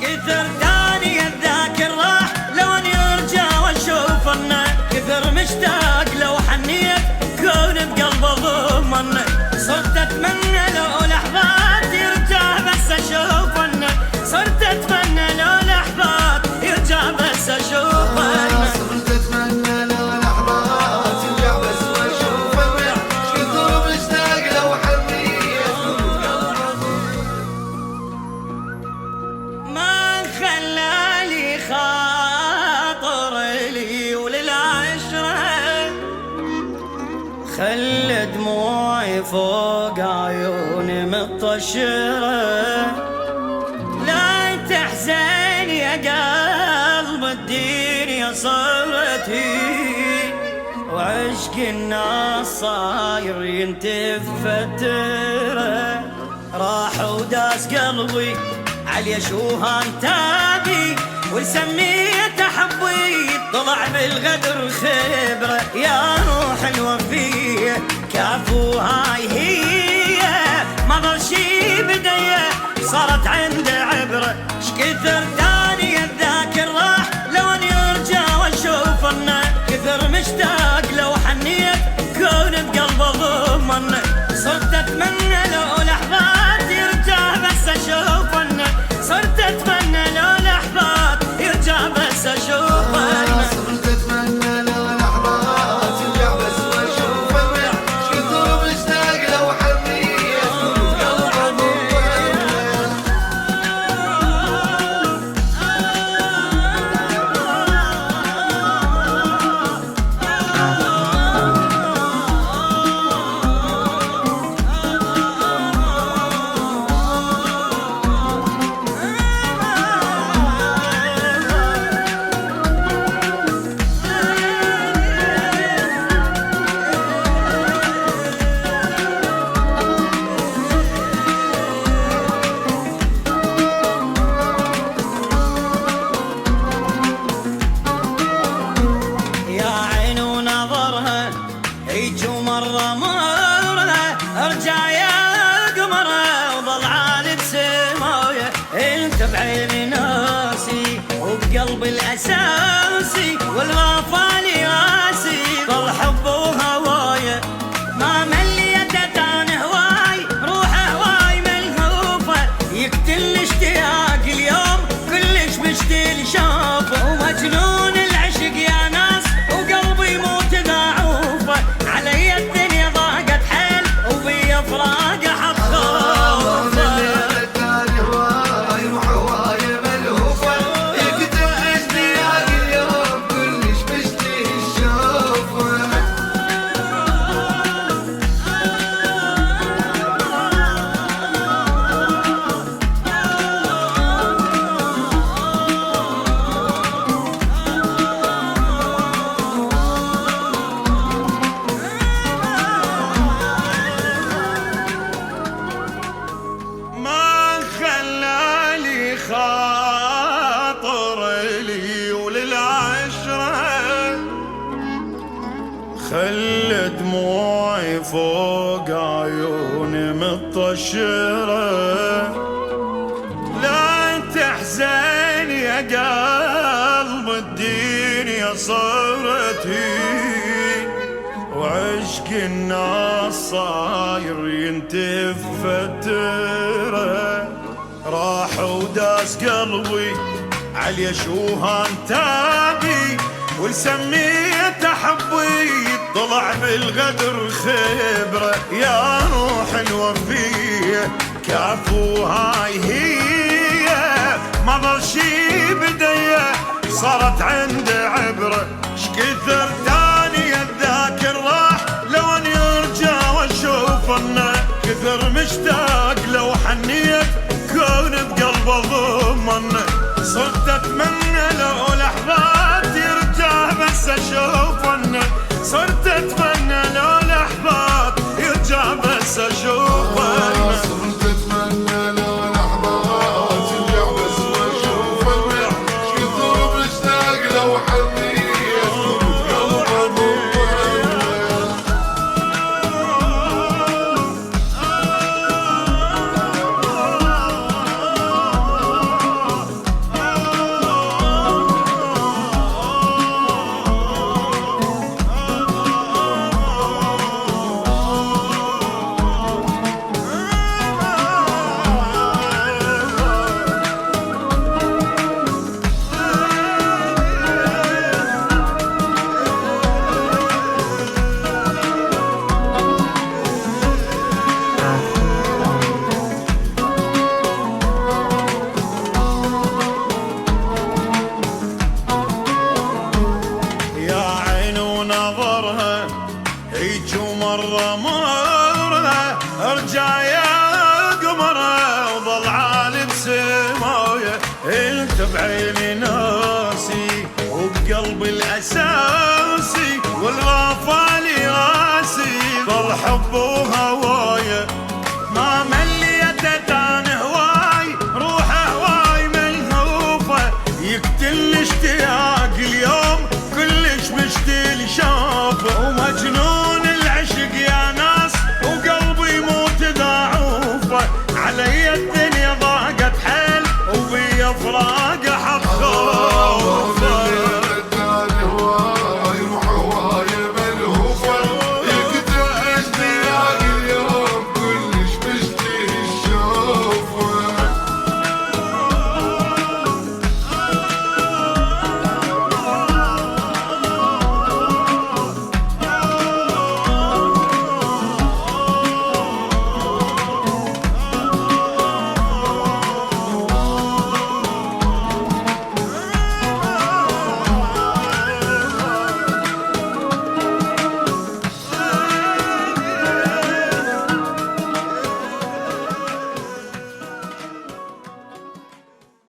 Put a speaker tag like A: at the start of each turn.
A: كثر تاني الذاكر راح لو ان يرجع واشوفنه، كثر مشتاق لو حنيت كون بقلبه ضمنه، صرت اتمنى لو لحظات يرجع بس اشوفنه، صرت اتمنى لو لحظات يرجع بس اشوفنه،
B: صرت اتمنى لو لحظات يرجع بس واشوفنه، كثر مشتاق لو حنيت
A: ما خلالي خاطر لي وللعشرة، خلى دموعي فوق عيوني مطشرة، لا تحزن يا قلب الدنيا صارت هي، وعشق الناس صاير ينتف فترة، راح وداس قلبي علي شوهان تابي، وسميت حبي طلع بالغدر خبرة، يا روح الوفية كافو هاي هي، ما ضل شي بديه صارت عنده عبرة، شكثر تاني الذاكر راح لو ان يرجع واشوفنه، كثر مشتاق لو حنيت كون بقلبه ضمنه، صرت اتمنى لو لحظات يرجع بس اشوفنه، صرت اتمنى لو لحظات يرجع بس اشوفنه،
B: صرت اتمنى لو لحظات يرجع بس واشوفنه، كثر مشتاق لو حنيت قلبه
A: هيج مرة مرة ارجع يا قمرة وظل عالي بسماية، انت بعين ناسي وبقلبي الاساسي والغفالي راسي، ظل حب وهواية ما مليت عن هواي، روح هواي ملهوفة يقتل اشتياق اليوم كلش مشتي شافه، ومجنون العشق يا ناس وقلبي موت ضعوفه، علي الدنيا ضاقت حيل وبي فراق حط خوفه،
B: روح هواية ملهوفة يقتل اشتياق اليوم كلش مشتي الشوفه.
C: خاطر لي وللعشرة، خلى دموعي فوق عيوني مطشرة، لا تحزن يا قلب الدنيا صارت هي، وعشق الناس صاير ينتف فترة، راح وداس قلبي علي شوهان تابي، ولسميت حبي طلع بالغدر خبرة، يا روح الوفية كافو هاي هي، ما ضل شي بديه صارت عنده عبرة، شكثر تاني الذاكر راح لو ان يرجع واشوفنه، كثر مشتاق لو حنيت كون بقلبه ضمنه، صرت اتمنى لو لحظات يرجع بس اشوفنه، صرت اتمنى لو لحظات يرجع بس اشوفنه،
B: صرت اتمنى لو لحظات يرجع بس واشوفنه، كثر مشتاق لو حنيت قلبه
C: غمره ارجع يا قمره وظل عالي بسمايه انت بعيني ناسي وبقلبي الاساسي والغفالي راسي ظل حب وهوايه ما مليت انا هواي روح هواي ملهوفه يقتل اشتياق اليوم كلش مشتي شافه ومجنون العشق يا ناس وقلبي موت ضعوفه علي الدنيا ضاقت حيل وبي فراقه